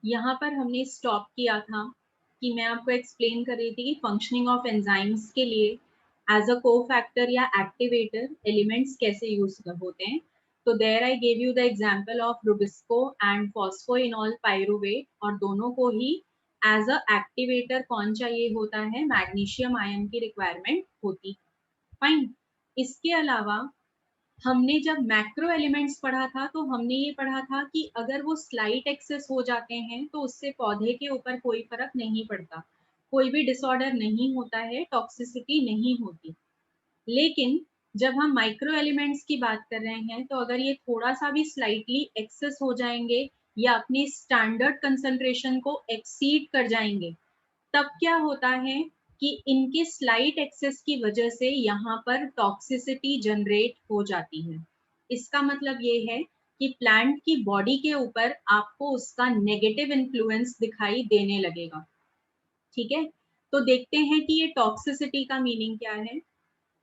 यहाँ पर हमने स्टॉप किया था कि मैं आपको एक्सप्लेन कर रही थी कि फंक्शनिंग ऑफ एंजाइम्स के लिए एज अ कोफैक्टर या एक्टिवेटर एलिमेंट्स कैसे यूज होते हैं। तो there I gave you the example of rubisco and phosphoenol pyruvate, और दोनों को ही एज अ एक्टिवेटर कौन चाहिए होता है, मैग्नीशियम आयन की रिक्वायरमेंट होती। फाइन। इसके अलावा हमने जब मैक्रो एलिमेंट्स पढ़ा था तो हमने ये पढ़ा था कि अगर वो स्लाइट एक्सेस हो जाते हैं तो उससे पौधे के ऊपर कोई फर्क नहीं पड़ता, कोई भी डिसऑर्डर नहीं होता है, टॉक्सिसिटी नहीं होती। लेकिन जब हम माइक्रो एलिमेंट्स की बात कर रहे हैं तो अगर ये थोड़ा सा भी स्लाइटली एक्सेस हो जाएंगे या अपनी स्टैंडर्ड कंसंट्रेशन को एक्सीड कर जाएंगे, तब क्या होता है कि इनके स्लाइट एक्सेस की वजह से यहाँ पर टॉक्सिसिटी जनरेट हो जाती है। इसका मतलब ये है कि प्लांट की बॉडी के ऊपर आपको उसका नेगेटिव इन्फ्लुएंस दिखाई देने लगेगा। ठीक है, तो देखते हैं कि ये टॉक्सिसिटी का मीनिंग क्या है।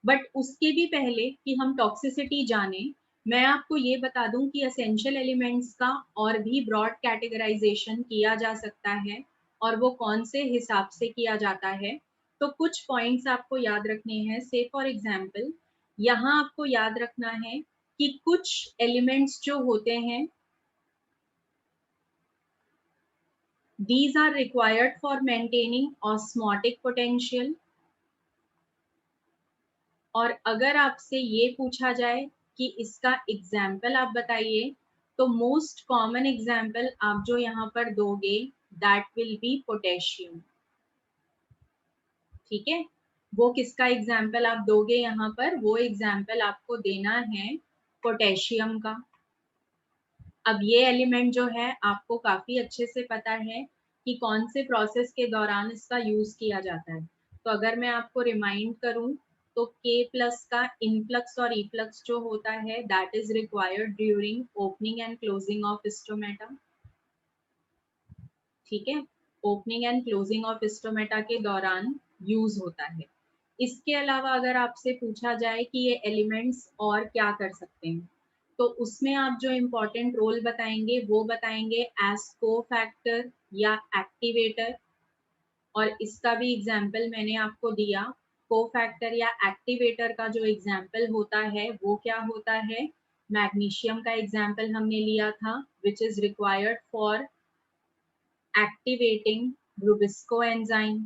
बट उसके भी पहले कि हम टॉक्सिसिटी जाने, मैं आपको ये बता दूं कि एसेंशियल एलिमेंट्स का और भी ब्रॉड कैटेगराइजेशन किया जा सकता है, और वो कौन से हिसाब से किया जाता है। तो कुछ पॉइंट्स आपको याद रखने हैं। से फॉर एग्जांपल, यहाँ आपको याद रखना है कि कुछ एलिमेंट्स जो होते हैं, these are required for maintaining osmotic potential। और अगर आपसे ये पूछा जाए कि इसका एग्जाम्पल आप बताइए, तो मोस्ट कॉमन एग्जाम्पल आप जो यहाँ पर दोगे दैट विल बी पोटेशियम। ठीक है, वो किसका एग्जाम्पल आप दोगे यहाँ पर, वो एग्जाम्पल आपको देना है पोटेशियम का। अब ये एलिमेंट जो है आपको काफी अच्छे से पता है कि कौन से प्रोसेस के दौरान इसका यूज किया जाता है। तो अगर मैं आपको रिमाइंड करूं तो K प्लस का इनफ्लक्स और इफ्लक्स जो होता है that is required during opening and closing of stomata. ठीक है, opening and closing of stomata के दौरान यूज होता है। इसके अलावा अगर आपसे पूछा जाए कि ये एलिमेंट्स और क्या कर सकते हैं, तो उसमें आप जो इम्पोर्टेंट रोल बताएंगे वो बताएंगे एज को फैक्टर या एक्टिवेटर। और इसका भी एग्जाम्पल मैंने आपको दिया। को फैक्टर या एक्टिवेटर का जो एग्जाम्पल होता है वो क्या होता है, मैग्नीशियम का एग्जाम्पल हमने लिया था, which is required for activating Rubisco enzyme.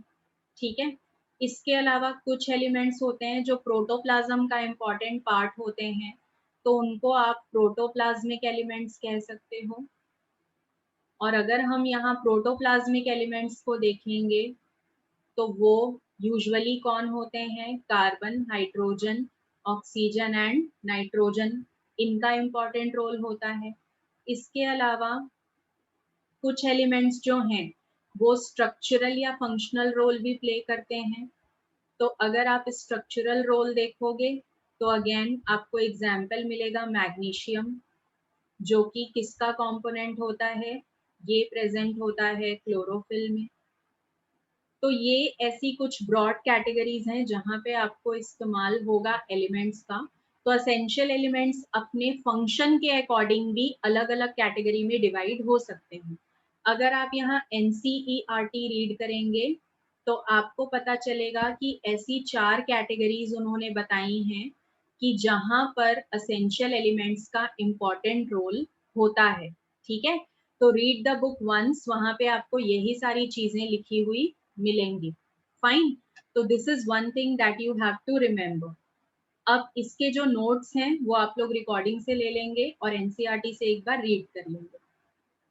ठीक है, इसके अलावा कुछ एलिमेंट्स होते हैं जो प्रोटोप्लाज्म का इम्पॉर्टेंट पार्ट होते हैं, तो उनको आप प्रोटोप्लाज्मिक एलिमेंट्स कह सकते हो। और अगर हम यहाँ प्रोटोप्लाज्मिक एलिमेंट्स को देखेंगे तो वो यूजुअली कौन होते हैं, carbon, hydrogen, oxygen and nitrogen, इनका इम्पॉर्टेंट रोल होता है। इसके अलावा कुछ एलिमेंट्स जो हैं वो स्ट्रक्चरल या फंक्शनल रोल भी प्ले करते हैं। तो अगर आप स्ट्रक्चरल रोल देखोगे तो अगेन आपको एग्जाम्पल मिलेगा मैग्नीशियम, जो कि किसका कंपोनेंट होता है, ये प्रेजेंट होता है क्लोरोफिल में। तो ये ऐसी कुछ ब्रॉड कैटेगरीज हैं जहाँ पे आपको इस्तेमाल होगा एलिमेंट्स का। तो असेंशियल एलिमेंट्स अपने फंक्शन के अकॉर्डिंग भी अलग अलग कैटेगरी में डिवाइड हो सकते हैं। अगर आप यहाँ NCERT रीड करेंगे तो आपको पता चलेगा कि ऐसी 4 कैटेगरीज उन्होंने बताई हैं कि जहाँ पर असेंशियल एलिमेंट्स का इम्पोर्टेंट रोल होता है। ठीक है, तो रीड द बुक वंस, वहाँ पे आपको यही सारी चीजें लिखी हुई मिलेंगी। फाइन, तो this is one thing that you have to remember. अब इसके जो नोट्स हैं वो आप लोग रिकॉर्डिंग से ले लेंगे और NCERT से एक बार रीड कर लेंगे।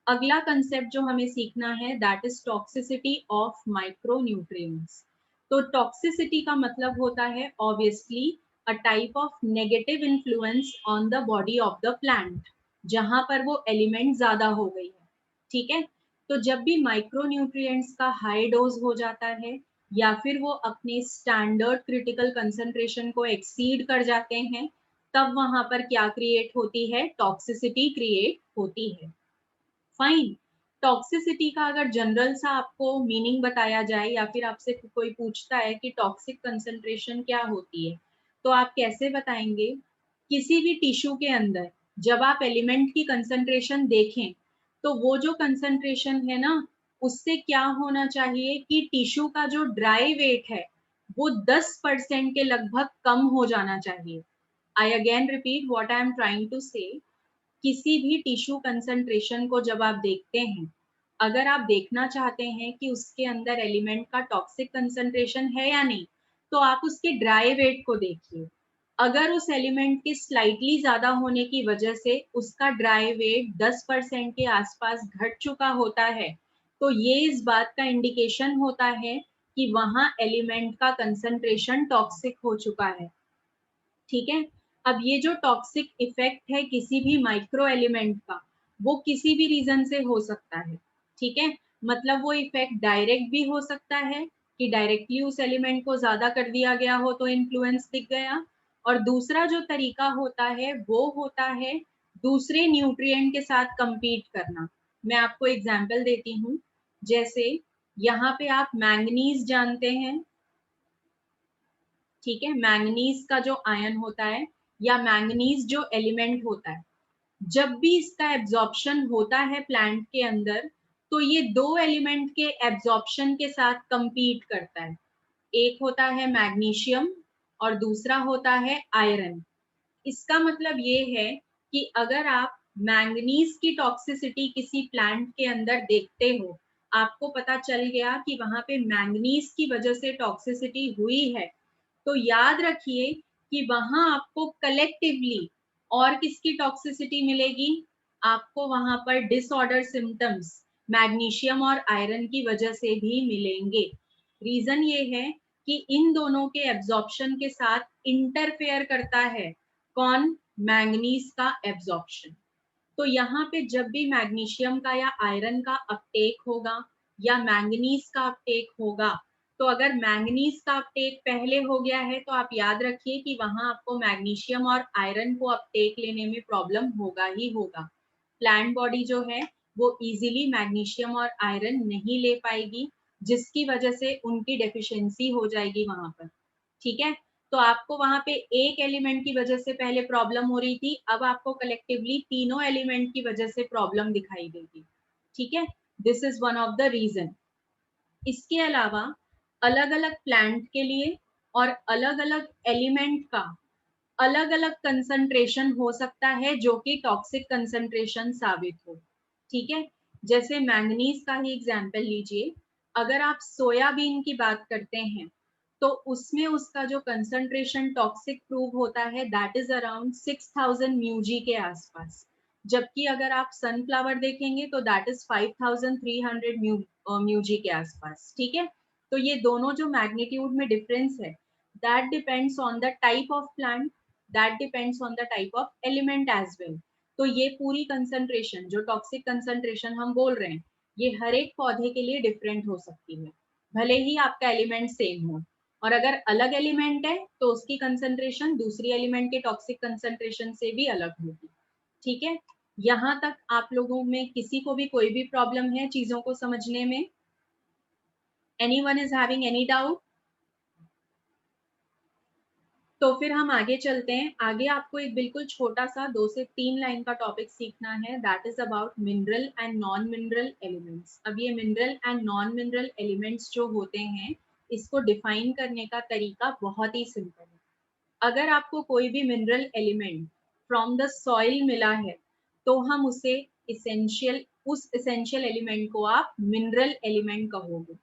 अगला कंसेप्ट जो हमें सीखना है that is toxicity of micro nutrients. तो टॉक्सिसिटी का मतलब होता है obviously a type of negative influence on the body of the plant, जहां पर वो एलिमेंट ज्यादा हो गई है। ठीक है, तो जब भी माइक्रो न्यूट्रिएंट्स का हाई डोज हो जाता है या फिर वो अपने स्टैंडर्ड क्रिटिकल कंसंट्रेशन को एक्सीड कर जाते हैं, तब वहां पर क्या क्रिएट होती है, टॉक्सिसिटी क्रिएट होती है। फाइन, टॉक्सिसिटी का अगर जनरल सा आपको मीनिंग बताया जाए या फिर आपसे कोई पूछता है कि टॉक्सिक कंसंट्रेशन क्या होती है, तो आप कैसे बताएंगे। किसी भी टिश्यू के अंदर जब आप एलिमेंट की कंसंट्रेशन देखें तो वो जो कंसंट्रेशन है ना, उससे क्या होना चाहिए कि टिश्यू का जो ड्राई वेट है वो 10% के लगभग कम हो जाना चाहिए। I again repeat what I am trying to say, किसी भी टिश्यू कंसंट्रेशन को जब आप देखते हैं, अगर आप देखना चाहते हैं कि उसके अंदर एलिमेंट का टॉक्सिक कंसंट्रेशन है या नहीं, तो आप उसके ड्राई वेट को देखिए। अगर उस एलिमेंट के स्लाइटली ज्यादा होने की वजह से उसका ड्राई वेट 10% के आसपास घट चुका होता है, तो ये इस बात का इंडिकेशन होता है कि वहां एलिमेंट का कंसंट्रेशन टॉक्सिक हो चुका है। ठीक है। अब ये जो टॉक्सिक इफेक्ट है किसी भी माइक्रो एलिमेंट का, वो किसी भी रीजन से हो सकता है। ठीक है। मतलब वो इफेक्ट डायरेक्ट भी हो सकता है कि डायरेक्टली उस एलिमेंट को ज्यादा कर दिया गया हो तो इन्फ्लुएंस दिख गया, और दूसरा जो तरीका होता है वो होता है दूसरे न्यूट्रिएंट के साथ compete करना। मैं आपको एग्जांपल देती हूँ। जैसे यहाँ पे आप मैंगनीज जानते हैं, ठीक है, मैंगनीज का जो आयन होता है या मैंगनीज जो एलिमेंट होता है, जब भी इसका एब्जॉर्प्शन होता है प्लांट के अंदर, तो ये दो एलिमेंट के एब्जॉर्प्शन के साथ compete करता है। एक होता है मैग्नीशियम और दूसरा होता है आयरन। इसका मतलब ये है कि अगर आप मैंगनीज की टॉक्सिसिटी किसी प्लांट के अंदर देखते हो, आपको पता चल गया कि वहां पे मैंगनीज की वजह से टॉक्सिसिटी हुई है, तो याद रखिए कि वहां आपको कलेक्टिवली और किसकी टॉक्सिसिटी मिलेगी, आपको वहां पर डिसऑर्डर सिम्टम्स मैग्नीशियम और आयरन की वजह से भी मिलेंगे। रीजन ये है कि इन दोनों के एब्जॉर्प्शन के साथ इंटरफेयर करता है कौन, मैंगनीज का एब्जॉर्प्शन। तो यहाँ पे जब भी मैग्नीशियम का या आयरन का अपटेक होगा या मैंगनीज का अपटेक होगा, तो अगर मैंगनीज का अपटेक पहले हो गया है तो आप याद रखिए कि वहां आपको मैग्नीशियम और आयरन को अपटेक लेने में प्रॉब्लम होगा ही होगा। प्लांट बॉडी जो है वो इजीली मैग्नीशियम और आयरन नहीं ले पाएगी, जिसकी वजह से उनकी डेफिशिएंसी हो जाएगी वहां पर। ठीक है। तो आपको वहां पे एक एलिमेंट की वजह से पहले प्रॉब्लम हो रही थी, अब आपको कलेक्टिवली तीनों एलिमेंट की वजह से प्रॉब्लम दिखाई देगी। ठीक है। This is one of the reason. इसके अलावा अलग अलग प्लांट के लिए और अलग अलग एलिमेंट का अलग अलग कंसंट्रेशन हो सकता है जो कि टॉक्सिक कंसंट्रेशन साबित हो। ठीक है। जैसे मैंगनीज का ही एग्जांपल लीजिए। अगर आप सोयाबीन की बात करते हैं, तो उसमें उसका जो कंसंट्रेशन टॉक्सिक प्रूव होता है दैट इज अराउंड 6000 म्यूजी के आसपास, जबकि अगर आप सनफ्लावर देखेंगे तो दैट इज 5300 म्यूजी के आसपास। ठीक है। तो ये दोनों जो मैग्नीट्यूड में डिफरेंस है, that depends on the type of plant, that depends on the type of element as well. तो ये पूरी कंसंट्रेशन जो टॉक्सिक कंसंट्रेशन हम बोल रहे हैं, ये हर एक पौधे के लिए डिफरेंट हो सकती है, भले ही आपका एलिमेंट सेम हो। और अगर अलग एलिमेंट है तो उसकी कंसंट्रेशन दूसरी एलिमेंट के टॉक्सिक कंसंट्रेशन से भी अलग होगी। ठीक है। यहाँ तक आप लोगों में किसी को भी कोई भी प्रॉब्लम है चीजों को समझने में? Anyone is having any doubt? तो फिर हम आगे चलते हैं। आगे आपको एक बिल्कुल छोटा सा 2 से 3 लाइन का टॉपिक सीखना है, that is about mineral and non mineral elements. अब ये mineral and non mineral elements जो होते हैं, इसको डिफाइन करने का तरीका बहुत ही सिंपल है। अगर आपको कोई भी mineral element from the soil मिला है, तो हम उसे इसेंशियल उस इसेंशियल एलिमेंट को आप मिनरल एलिमेंट कहोगे।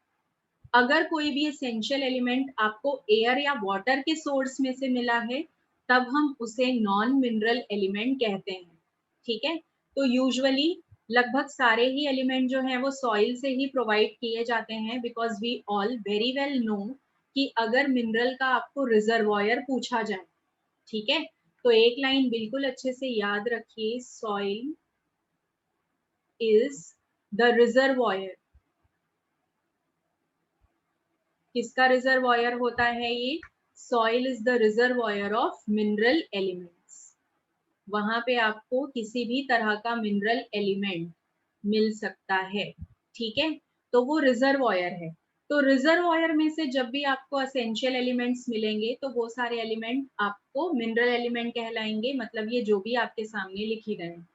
अगर कोई भी एसेंशियल एलिमेंट आपको एयर या वाटर के सोर्स में से मिला है, तब हम उसे नॉन मिनरल एलिमेंट कहते हैं। ठीक है। तो यूजुअली लगभग सारे ही एलिमेंट जो हैं वो सॉइल से ही प्रोवाइड किए जाते हैं, because we all very well know कि अगर मिनरल का आपको रिजर्वॉयर पूछा जाए, ठीक है, तो एक लाइन बिल्कुल अच्छे से याद रखिए, सॉइल इज द रिजर्वॉयर। किसका रिजर्वॉयर होता है ये? Soil is the reservoir of mineral elements. वहां पे आपको किसी भी तरह का मिनरल एलिमेंट मिल सकता है। ठीक है। तो वो रिजर्वॉयर है। तो रिजर्वॉयर में से जब भी आपको एसेंशियल एलिमेंट्स मिलेंगे, तो वो सारे एलिमेंट आपको मिनरल एलिमेंट कहलाएंगे, मतलब ये जो भी आपके सामने लिखे गए हैं।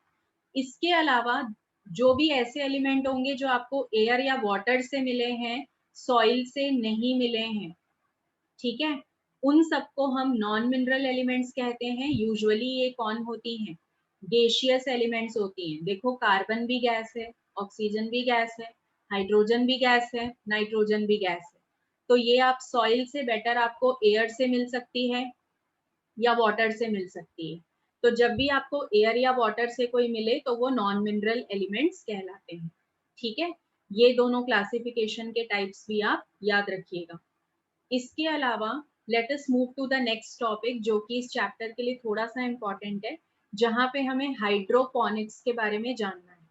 इसके अलावा जो भी ऐसे एलिमेंट होंगे जो आपको एयर या वाटर से मिले हैं, सॉइल से नहीं मिले हैं, ठीक है, उन सबको हम नॉन मिनरल एलिमेंट्स कहते हैं। यूजुअली ये कौन होती हैं? गैसियस एलिमेंट्स होती हैं। देखो कार्बन भी गैस है, ऑक्सीजन भी गैस है, हाइड्रोजन भी गैस है, नाइट्रोजन भी गैस है। तो ये आप सॉइल से बेटर आपको एयर से मिल सकती है या वाटर से मिल सकती है। तो जब भी आपको एयर या वाटर से कोई मिले तो वो नॉन मिनरल एलिमेंट्स कहलाते हैं, ठीक है। ये दोनों क्लासिफिकेशन के टाइप्स भी आप याद रखिएगा। इसके अलावा let us move to the next topic, जो कि इस चैप्टर के लिए थोड़ा सा इम्पोर्टेंट है, जहाँ पे हमें हाइड्रोपोनिक्स के बारे में जानना है।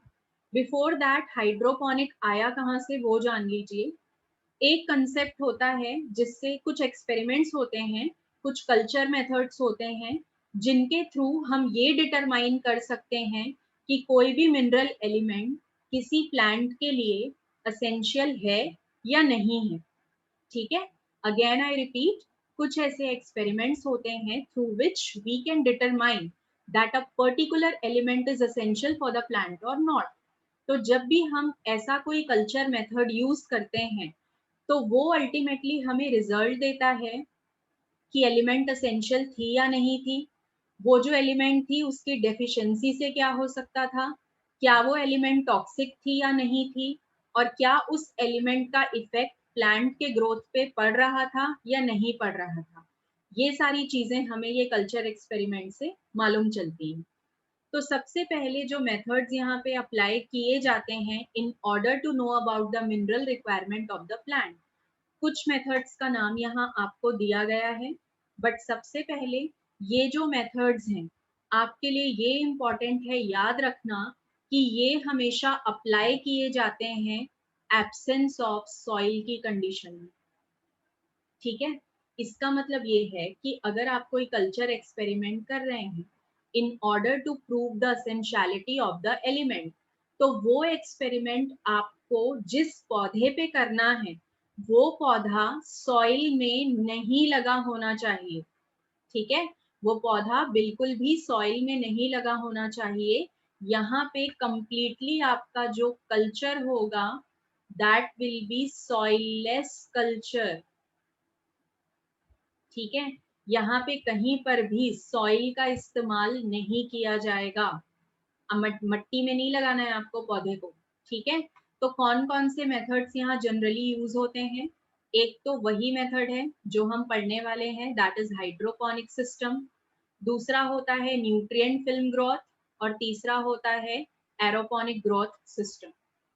बिफोर दैट, हाइड्रोपोनिक आया कहाँ से वो जान लीजिए। एक कंसेप्ट होता है जिससे कुछ एक्सपेरिमेंट्स होते हैं, कुछ कल्चर मेथड्स होते हैं, जिनके थ्रू हम ये डिटरमाइन कर सकते हैं कि कोई भी मिनरल एलिमेंट किसी प्लांट के लिए असेंशियल है या नहीं है, ठीक है। अगेन आई रिपीट, कुछ ऐसे एक्सपेरिमेंट्स होते हैं through which we can determine that a particular element is essential for the plant और नॉट। तो जब भी हम ऐसा कोई कल्चर मेथड यूज करते हैं तो वो अल्टीमेटली हमें रिजल्ट देता है कि एलिमेंट असेंशियल थी या नहीं थी, वो जो एलिमेंट थी उसकी डेफिशिएंसी से क्या हो सकता था, क्या वो एलिमेंट टॉक्सिक थी या नहीं थी, और क्या उस एलिमेंट का इफेक्ट प्लांट के ग्रोथ पे पड़ रहा था या नहीं पड़ रहा था। ये सारी चीजें हमें ये कल्चर एक्सपेरिमेंट से मालूम चलती हैं। तो सबसे पहले जो मेथड्स यहाँ पे अप्लाई किए जाते हैं in order to know about the mineral requirement of the plant, कुछ मेथड्स का नाम यहाँ आपको दिया गया है। बट सबसे पहले ये जो मेथड्स हैं, आपके लिए ये इम्पोर्टेंट है याद रखना कि ये हमेशा अप्लाई किए जाते हैं एब्सेंस ऑफ सॉइल की कंडीशन में, ठीक है। इसका मतलब ये है कि अगर आप कोई कल्चर एक्सपेरिमेंट कर रहे हैं in order to prove the essentiality of the element, तो वो एक्सपेरिमेंट आपको जिस पौधे पे करना है वो पौधा सॉइल में नहीं लगा होना चाहिए, ठीक है। वो पौधा बिल्कुल भी सॉइल में नहीं लगा होना चाहिए। यहाँ पे कंप्लीटली आपका जो कल्चर होगा that will be soilless culture, ठीक है। यहाँ पे कहीं पर भी सॉइल का इस्तेमाल नहीं किया जाएगा। मट्टी में नहीं लगाना है आपको पौधे को, ठीक है। तो कौन कौन से मेथड्स यहाँ जनरली यूज होते हैं? एक तो वही मेथड है जो हम पढ़ने वाले हैं, दैट इज हाइड्रोपोनिक सिस्टम। दूसरा होता है न्यूट्रिएंट फिल्म ग्रोथ, और तीसरा होता है एरोपोनिक ग्रोथ सिस्टम,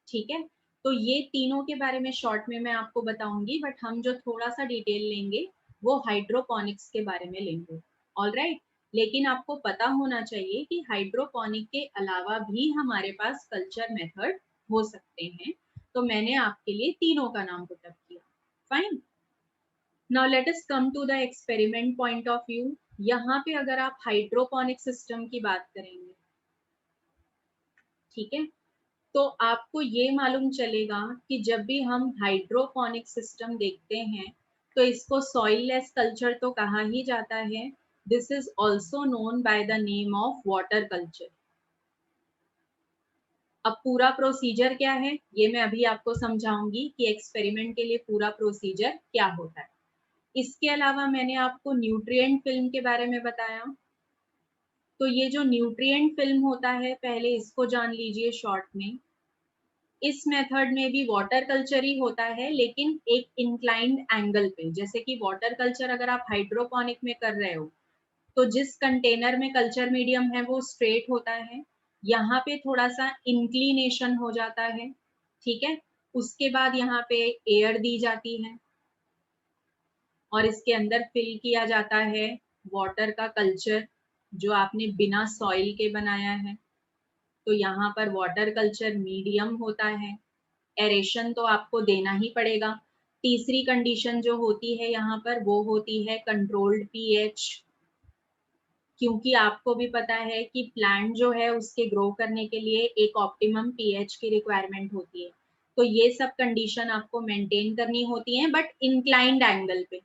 ठीक है। तो ये तीनों के बारे में शॉर्ट में मैं आपको बताऊंगी, बट हम जो थोड़ा सा डिटेल लेंगे वो हाइड्रोपोनिक्स के बारे में लेंगे, ऑल राइट। लेकिन आपको पता होना चाहिए कि हाइड्रोपोनिक के अलावा भी हमारे पास कल्चर मेथड हो सकते हैं। तो मैंने आपके लिए तीनों का नाम पुट अप किया, fine. Now let us come to the experiment point of view. यहाँ पे अगर आप हाइड्रोपोनिक सिस्टम की बात करेंगे, ठीक है, तो आपको ये मालूम चलेगा कि जब भी हम हाइड्रोपोनिक सिस्टम देखते हैं तो इसको सॉइल लेस कल्चर तो कहा ही जाता है। This is also known by the name of water culture. अब पूरा प्रोसीजर क्या है ये मैं अभी आपको समझाऊंगी कि एक्सपेरिमेंट के लिए पूरा प्रोसीजर क्या होता है। इसके अलावा मैंने आपको न्यूट्रिएंट फिल्म के बारे में बताया। तो ये जो न्यूट्रिएंट फिल्म होता है पहले इसको जान लीजिए शॉर्ट में। इस मेथड में भी वाटर कल्चर ही होता है, लेकिन एक इंक्लाइंड एंगल पे। जैसे कि वाटर कल्चर अगर आप हाइड्रोपोनिक में कर रहे हो तो जिस कंटेनर में कल्चर मीडियम है वो स्ट्रेट होता है, यहाँ पे थोड़ा सा इंक्लिनेशन हो जाता है, ठीक है। उसके बाद यहाँ पे एयर दी जाती है और इसके अंदर फिल किया जाता है वाटर का कल्चर जो आपने बिना सॉइल के बनाया है। तो यहाँ पर वाटर कल्चर मीडियम होता है, एरेशन तो आपको देना ही पड़ेगा। तीसरी कंडीशन जो होती है यहाँ पर वो होती है कंट्रोल्ड पीएच, क्योंकि आपको भी पता है कि प्लांट जो है उसके ग्रो करने के लिए एक ऑप्टिमम पीएच की रिक्वायरमेंट होती है। तो ये सब कंडीशन आपको मेंटेन करनी होती है बट इंक्लाइंड एंगल पे।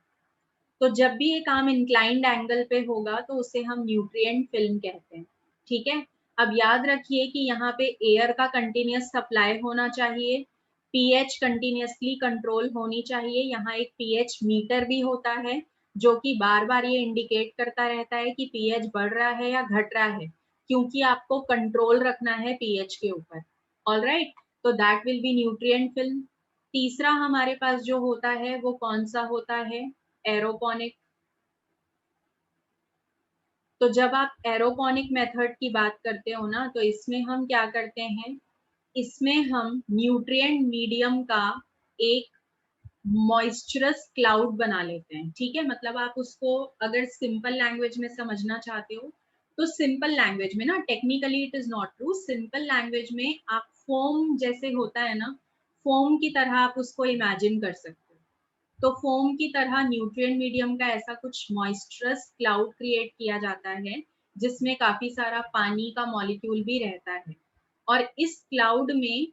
तो जब भी ये काम इंक्लाइंड एंगल पे होगा तो उसे हम न्यूट्रिएंट फिल्म कहते हैं, ठीक है। अब याद रखिए कि यहाँ पे एयर का कंटिन्यूस सप्लाई होना चाहिए, पीएच कंटिन्यूसली कंट्रोल होनी चाहिए। यहाँ एक पीएच मीटर भी होता है जो कि बार बार ये इंडिकेट करता रहता है कि पीएच बढ़ रहा है या घट रहा है, क्योंकि आपको कंट्रोल रखना है पीएच के ऊपर। ऑलराइट, तो that will be nutrient film. तीसरा हमारे पास जो होता है वो कौन सा होता है? एरोपोनिक। तो जब आप एरोपोनिक मेथड की बात करते हो ना, तो इसमें हम क्या करते हैं, इसमें हम न्यूट्रिएंट मीडियम का एक मॉइस्चरस क्लाउड बना लेते हैं। ठीक है, मतलब आप उसको अगर सिंपल लैंग्वेज में समझना चाहते हो तो सिंपल लैंग्वेज में ना, technically it is not true, simple language में आप फोम जैसे होता है ना, फोम की तरह आप उसको इमेजिन कर सकते हो। तो फोम की तरह न्यूट्रिएंट मीडियम का ऐसा कुछ मॉइस्चरस क्लाउड क्रिएट किया जाता है जिसमें काफी सारा पानी का मॉलिक्यूल भी रहता है, और इस क्लाउड में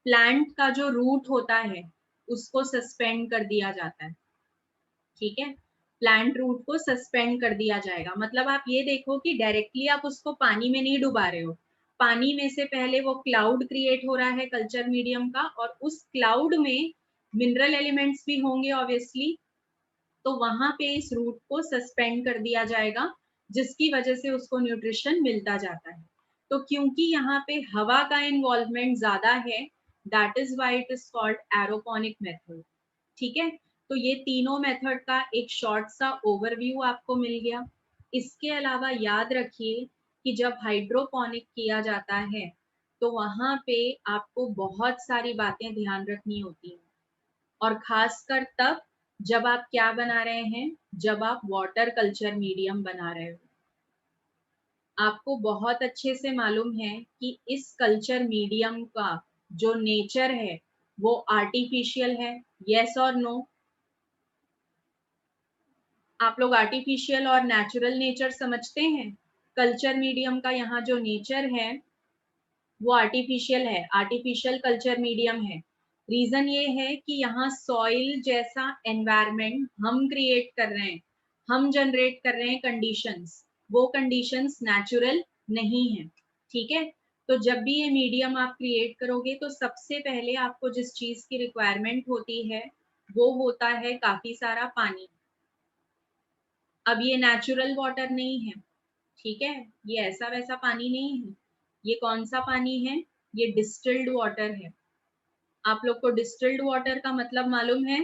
प्लांट का जो रूट होता है उसको सस्पेंड कर दिया जाता है। ठीक है, प्लांट रूट को सस्पेंड कर दिया जाएगा। मतलब आप ये देखो कि डायरेक्टली आप उसको पानी में नहीं डुबा रहे हो, पानी में से पहले वो क्लाउड क्रिएट हो रहा है कल्चर मीडियम का, और उस क्लाउड में मिनरल एलिमेंट्स भी होंगे ऑब्वियसली। तो वहां पे इस रूट को सस्पेंड कर दिया जाएगा जिसकी वजह से उसको न्यूट्रिशन मिलता जाता है। तो क्योंकि यहाँ पे हवा का इन्वॉल्वमेंट ज्यादा है, that is why it is called aeroponic method. ठीक है, तो ये तीनों मेथड का एक शॉर्ट सा ओवरव्यू आपको मिल गया। इसके अलावा याद रखिए कि जब हाइड्रोपोनिक किया जाता है तो वहां पे आपको बहुत सारी बातें ध्यान रखनी होती हैं, और खासकर तब जब आप क्या बना रहे हैं, जब आप वाटर कल्चर मीडियम बना रहे हो। आपको बहुत अच्छे से मालूम है कि इस कल्चर मीडियम का जो नेचर है वो आर्टिफिशियल है, यस और नो? आप लोग आर्टिफिशियल और नेचुरल नेचर समझते हैं? कल्चर मीडियम का यहाँ जो नेचर है वो आर्टिफिशियल है, आर्टिफिशियल कल्चर मीडियम है। रीजन ये है कि यहाँ सॉइल जैसा एनवायरनमेंट हम क्रिएट कर रहे हैं, हम जनरेट कर रहे हैं कंडीशंस, वो कंडीशंस नेचुरल नहीं है। ठीक है, तो जब भी ये मीडियम आप क्रिएट करोगे तो सबसे पहले आपको जिस चीज की रिक्वायरमेंट होती है वो होता है काफी सारा पानी। अब ये नेचुरल वाटर नहीं है, ठीक है, ये ऐसा वैसा पानी नहीं है। ये कौन सा पानी है? ये डिस्टिल्ड वाटर है। आप लोग को डिस्टिल्ड वाटर का मतलब मालूम है?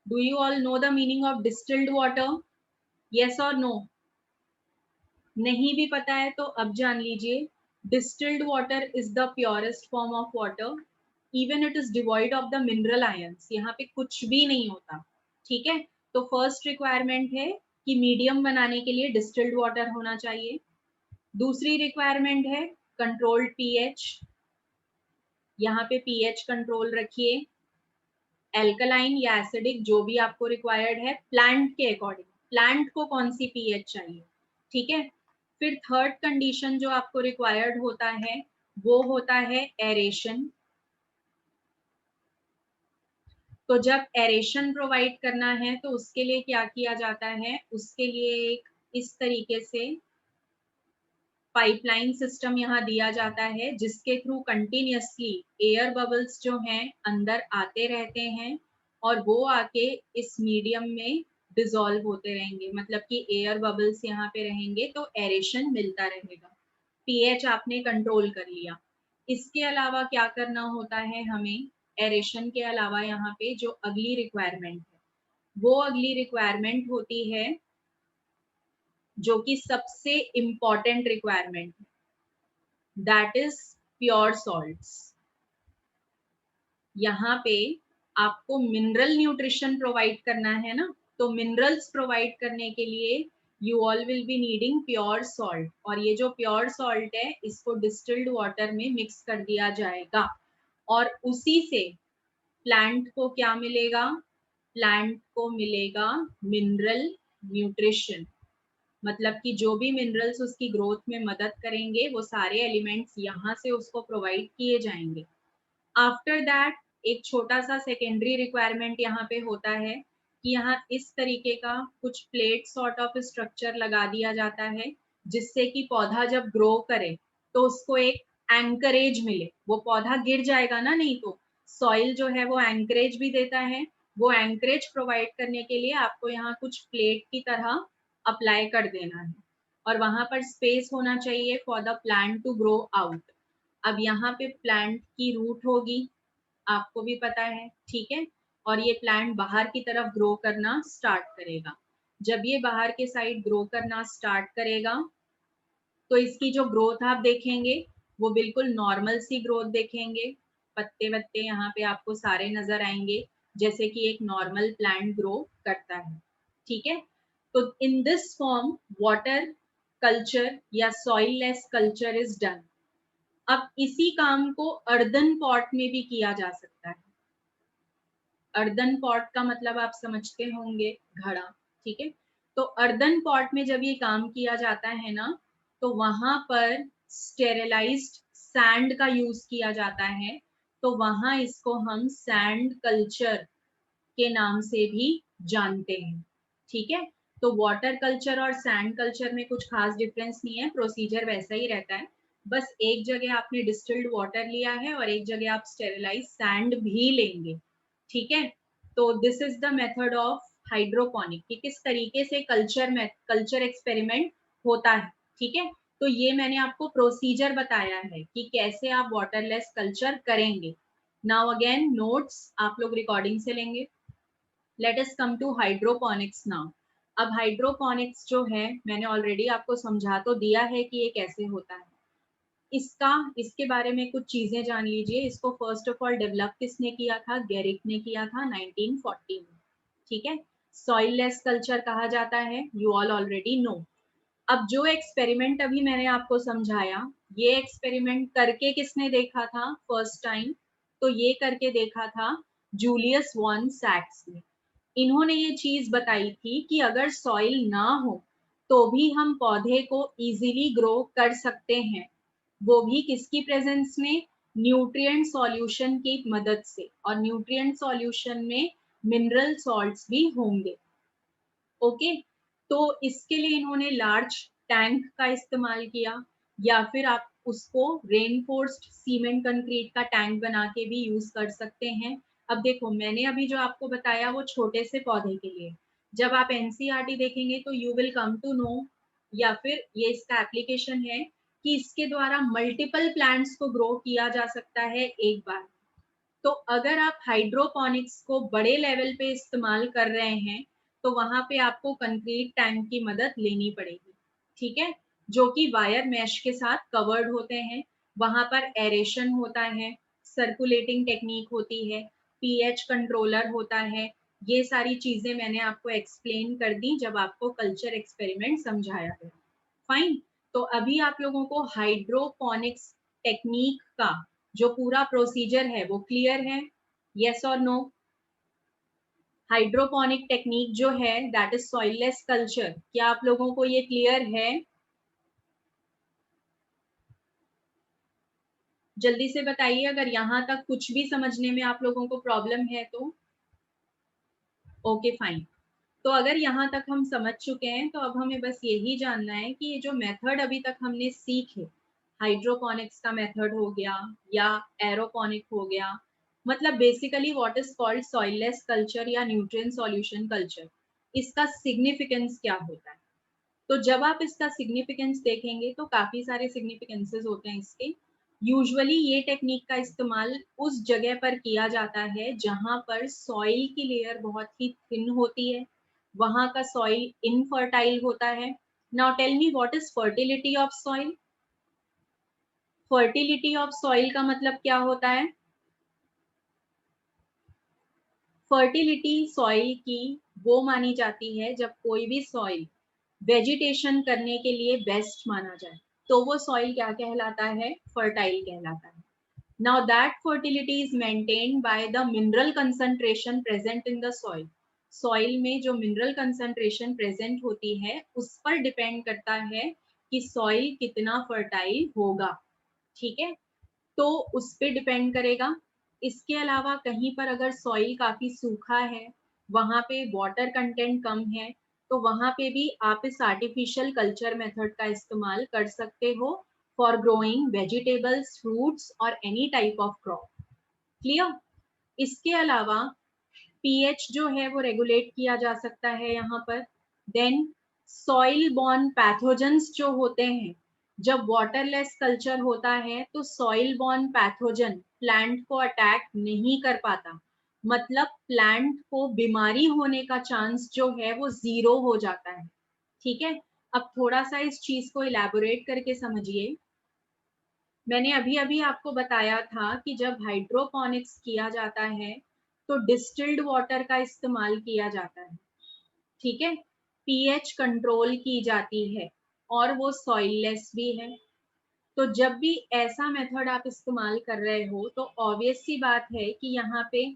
Do you all know the meaning of distilled water? Yes और नो? नहीं भी पता है तो अब जान लीजिए, distilled water is the purest form of water, even it is devoid of the mineral ions. यहाँ पे कुछ भी नहीं होता। ठीक है, तो फर्स्ट रिक्वायरमेंट है कि मीडियम बनाने के लिए डिस्टिल्ड वाटर होना चाहिए। दूसरी रिक्वायरमेंट है कंट्रोल्ड पीएच। यहाँ पे पीएच कंट्रोल रखिए, एल्कलाइन या एसिडिक जो भी आपको रिक्वायर्ड है प्लांट के अकॉर्डिंग, प्लांट को कौन सी पीएच चाहिए। ठीक है, फिर थर्ड कंडीशन जो आपको रिक्वायर्ड होता है वो होता है एरेशन। तो जब एरेशन प्रोवाइड करना है तो उसके लिए क्या किया जाता है, उसके लिए एक इस तरीके से पाइपलाइन सिस्टम यहाँ दिया जाता है जिसके थ्रू कंटिन्यूसली एयर बबल्स जो हैं अंदर आते रहते हैं, और वो आके इस मीडियम में डिसॉल्व होते रहेंगे। मतलब कि एयर बबल्स यहाँ पे रहेंगे तो एरेशन मिलता रहेगा। पीएच आपने कंट्रोल कर लिया। इसके अलावा क्या करना होता है हमें? एरेशन के अलावा यहाँ पे जो अगली रिक्वायरमेंट है वो अगली रिक्वायरमेंट होती है जो कि सबसे इम्पॉर्टेंट रिक्वायरमेंट है, दैट इज प्योर सॉल्ट्स। यहाँ पे आपको मिनरल न्यूट्रिशन प्रोवाइड करना है ना, तो मिनरल्स प्रोवाइड करने के लिए you all will be needing pure salt, और ये जो प्योर सॉल्ट है इसको डिस्टिल्ड वाटर में मिक्स कर दिया जाएगा, और उसी से प्लांट को क्या मिलेगा? प्लांट को मिलेगा मिनरल न्यूट्रिशन। मतलब कि जो भी मिनरल्स उसकी ग्रोथ में मदद करेंगे वो सारे एलिमेंट्स यहाँ से उसको प्रोवाइड किए जाएंगे। आफ्टर दैट एक छोटा सा सेकेंडरी रिक्वायरमेंट यहाँ पे होता है कि यहाँ इस तरीके का कुछ प्लेट सॉर्ट ऑफ स्ट्रक्चर लगा दिया जाता है जिससे कि पौधा जब ग्रो करे तो उसको एक एंकरेज मिले। वो पौधा गिर जाएगा ना, नहीं तो सॉइल जो है वो एंकरेज भी देता है। वो एंकरेज प्रोवाइड करने के लिए आपको यहाँ कुछ प्लेट की तरह अप्लाई कर देना है, और वहां पर स्पेस होना चाहिए for the plant to grow out. अब यहाँ पे प्लांट की रूट होगी, आपको भी पता है, ठीक है। और ये प्लांट बाहर की तरफ ग्रो करना स्टार्ट करेगा। जब ये बाहर के साइड ग्रो करना स्टार्ट करेगा तो इसकी जो ग्रोथ आप देखेंगे वो बिल्कुल नॉर्मल सी ग्रोथ देखेंगे। पत्ते वत्ते यहाँ पे आपको सारे नजर आएंगे जैसे कि एक नॉर्मल प्लांट ग्रो करता है, ठीक है। तो in this form water culture या soilless culture is done. अब इसी काम को अर्दन पॉट में भी किया जा सकता है। अर्दन पॉट का मतलब आप समझते होंगे, घड़ा, ठीक है। तो अर्दन पॉट में जब ये काम किया जाता है ना, तो वहां पर स्टेरिलाइज्ड सैंड का यूज किया जाता है। तो वहां इसको हम सैंड कल्चर के नाम से भी जानते हैं, ठीक है। तो वाटर कल्चर और सैंड कल्चर में कुछ खास डिफरेंस नहीं है, प्रोसीजर वैसा ही रहता है। बस एक जगह आपने डिस्टिल्ड वाटर लिया है और एक जगह आप स्टेरिलाइज सैंड भी लेंगे, ठीक है। तो this is the method of hydroponic, कि किस तरीके से कल्चर एक्सपेरिमेंट होता है, ठीक है। तो ये मैंने आपको प्रोसीजर बताया है कि कैसे आप वाटरलेस कल्चर करेंगे। नाउ अगेन नोट्स आप लोग रिकॉर्डिंग से लेंगे। Let us come to hydroponics now. अब हाइड्रोपोनिक्स जो है मैंने ऑलरेडी आपको समझा तो दिया है कि ये कैसे होता है। इसके बारे में कुछ चीजें जान लीजिए। इसको फर्स्ट ऑफ ऑल डेवलप किसने किया था? गेरिक ने किया था 1940 में, ठीक है। सॉइल लेस कल्चर कहा जाता है, यू ऑल ऑलरेडी नो। अब जो एक्सपेरिमेंट अभी मैंने आपको समझाया, ये एक्सपेरिमेंट करके किसने देखा था फर्स्ट टाइम? तो ये करके देखा था जूलियस वॉन सैक्स ने। इन्होंने ये चीज बताई थी कि अगर सॉइल ना हो तो भी हम पौधे को इजीली ग्रो कर सकते हैं, वो भी किसकी प्रेजेंस में? न्यूट्रिएंट सॉल्यूशन की मदद से। और न्यूट्रिएंट सॉल्यूशन में मिनरल सॉल्ट्स भी होंगे, ओके। तो इसके लिए इन्होंने लार्ज टैंक का इस्तेमाल किया, या फिर आप उसको रेनफोर्स्ड सीमेंट कंक्रीट का टैंक बना के भी यूज कर सकते हैं। अब देखो मैंने अभी जो आपको बताया वो छोटे से पौधे के लिए। जब आप एनसीईआरटी देखेंगे तो you will come to know, या फिर ये इसका एप्लीकेशन है कि इसके द्वारा मल्टीपल प्लांट्स को ग्रो किया जा सकता है एक बार। तो अगर आप हाइड्रोपोनिक्स को बड़े लेवल पे इस्तेमाल कर रहे हैं तो वहां पे आपको कंक्रीट टैंक की मदद लेनी पड़ेगी, ठीक है, जो कि वायर मैश के साथ कवर्ड होते हैं। वहां पर एरेशन होता है, सर्कुलेटिंग टेक्निक होती है, पीएच कंट्रोलर होता है। ये सारी चीजें मैंने आपको एक्सप्लेन कर दी जब आपको कल्चर एक्सपेरिमेंट समझाया गया, फाइन। तो अभी आप लोगों को हाइड्रोपोनिक्स टेक्निक का जो पूरा प्रोसीजर है वो क्लियर है? यस और नो? हाइड्रोपोनिक टेक्निक जो है दैट इज सॉइललेस कल्चर, क्या आप लोगों को ये क्लियर है? जल्दी से बताइए अगर यहाँ तक कुछ भी समझने में आप लोगों को प्रॉब्लम है तो। Okay fine. तो अगर यहाँ तक हम समझ चुके हैं तो अब हमें बस यही जानना है कि ये जो मेथड अभी तक हमने सीखे, हाइड्रोपोनिक्स का मेथड हो गया या एरोपोनिक हो गया, मतलब basically what is called soilless culture या न्यूट्रिएंट सॉल्यूशन कल्चर, इसका सिग्निफिकेंस क्या होता है? तो जब आप इसका सिग्निफिकेंस देखेंगे तो काफी सारे सिग्निफिकेंसेस होते हैं इसके। यूजुअली ये टेक्निक का इस्तेमाल उस जगह पर किया जाता है जहां पर सॉइल की लेयर बहुत ही थिन होती है, वहां का सॉइल इनफर्टाइल होता है। Now tell me what is fertility of soil? Fertility of soil का मतलब क्या होता है? फर्टिलिटी सॉइल की वो मानी जाती है जब कोई भी सॉइल वेजिटेशन करने के लिए बेस्ट माना जाए तो वो सॉइल क्या कहलाता है? फर्टाइल कहलाता है। Now that fertility is maintained by the mineral concentration present in the soil. Soil में जो मिनरल कंसंट्रेशन प्रेजेंट होती है उस पर डिपेंड करता है कि सॉइल कितना फर्टाइल होगा, ठीक है। तो उस पे डिपेंड करेगा। इसके अलावा कहीं पर अगर सॉइल काफी सूखा है, वहां पे वाटर कंटेंट कम है, तो वहां पे भी आप इस आर्टिफिशियल कल्चर मेथड का इस्तेमाल कर सकते हो फॉर ग्रोइंग वेजिटेबल्स, फ्रूट्स और any type of crop. Clear? इसके अलावा पीएच जो है वो रेगुलेट किया जा सकता है यहाँ पर। देन सॉइल बॉर्न पैथोजेंस जो होते हैं, जब वाटरलेस कल्चर होता है तो सॉइल बॉर्न पैथोजन प्लांट को अटैक नहीं कर पाता, मतलब प्लांट को बीमारी होने का चांस जो है वो 0 हो जाता है। ठीक है, अब थोड़ा सा इस चीज को इलैबोरेट करके समझिए। मैंने अभी अभी आपको बताया था कि जब हाइड्रोपोनिक्स किया जाता है तो डिस्टिल्ड वाटर का इस्तेमाल किया जाता है। ठीक है, पीएच कंट्रोल की जाती है और वो सॉइललेस भी है। तो जब भी ऐसा मेथड आप इस्तेमाल कर रहे हो तो ऑब्वियस सी बात है कि यहाँ पे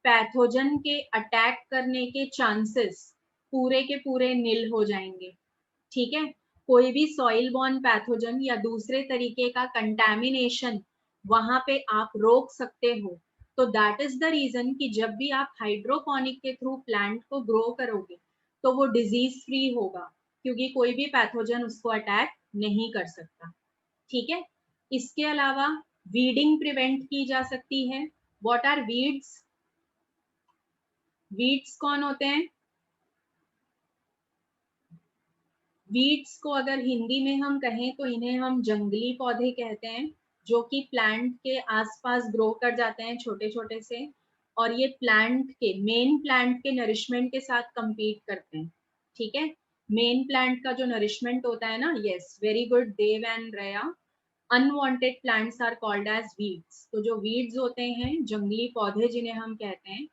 पैथोजन के अटैक करने के चांसेस पूरे के पूरे नील हो जाएंगे। ठीक है, कोई भी सॉइल बॉर्न पैथोजन या दूसरे तरीके का कंटैमिनेशन वहां पे आप रोक सकते हो। तो दैट इज द रीजन कि जब भी आप हाइड्रोपोनिक के थ्रू प्लांट को ग्रो करोगे तो वो डिजीज फ्री होगा, क्योंकि कोई भी पैथोजन उसको अटैक नहीं कर सकता। ठीक है, इसके अलावा वीडिंग प्रिवेंट की जा सकती है। What are weeds? वीड्स कौन होते हैं? वीड्स को अगर हिंदी में हम कहें तो इन्हें हम जंगली पौधे कहते हैं, जो कि प्लांट के आसपास ग्रो कर जाते हैं छोटे छोटे से, और ये मेन प्लांट के नरिशमेंट के साथ compete करते हैं। ठीक है, मेन प्लांट का जो नरिशमेंट होता है ना, yes very good Dev and Riya, unwanted plants are called as weeds. तो जो वीड्स होते हैं, जंगली पौधे जिन्हें हम कहते हैं,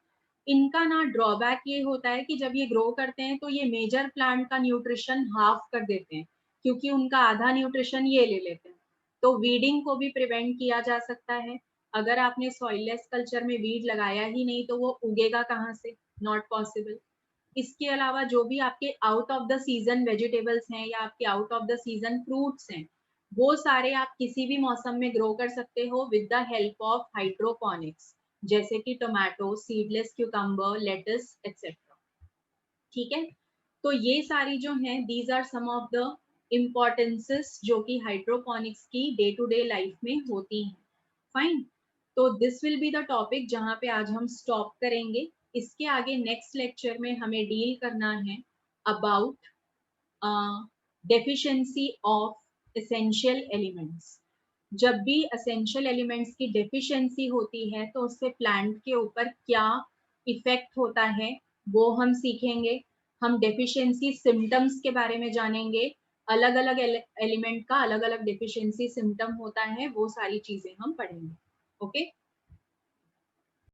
इनका ना ड्रॉबैक ये होता है कि जब ये ग्रो करते हैं तो ये मेजर प्लांट का न्यूट्रिशन हाफ कर देते हैं, क्योंकि उनका आधा न्यूट्रिशन ये ले लेते हैं। तो वीडिंग को भी प्रिवेंट किया जा सकता है। अगर आपने सॉइललेस कल्चर में वीड लगाया ही नहीं तो वो उगेगा कहाँ से? Not possible. इसके अलावा जो भी आपके out of the season vegetables हैं या आपके out of the season fruits हैं, वो सारे आप किसी भी मौसम में ग्रो कर सकते हो with the help of hydroponics, जैसे कि tomato, seedless cucumber, lettuce etcetera. ठीक है, तो ये सारी जो हैं these are some of the importances जो कि हाइड्रोपोनिक्स की डे टू डे लाइफ में होती हैं। फाइन, तो this will be the topic जहाँ पे आज हम स्टॉप करेंगे। इसके आगे नेक्स्ट लेक्चर में हमें डील करना है about deficiency of essential elements. जब भी एसेंशियल एलिमेंट्स की डेफिशिएंसी होती है तो उससे प्लांट के ऊपर क्या इफेक्ट होता है वो हम सीखेंगे। हम डेफिशिएंसी सिम्टम्स के बारे में जानेंगे, अलग अलग एलिमेंट का अलग अलग डेफिशिएंसी सिम्टम होता है, वो सारी चीजें हम पढ़ेंगे। ओके।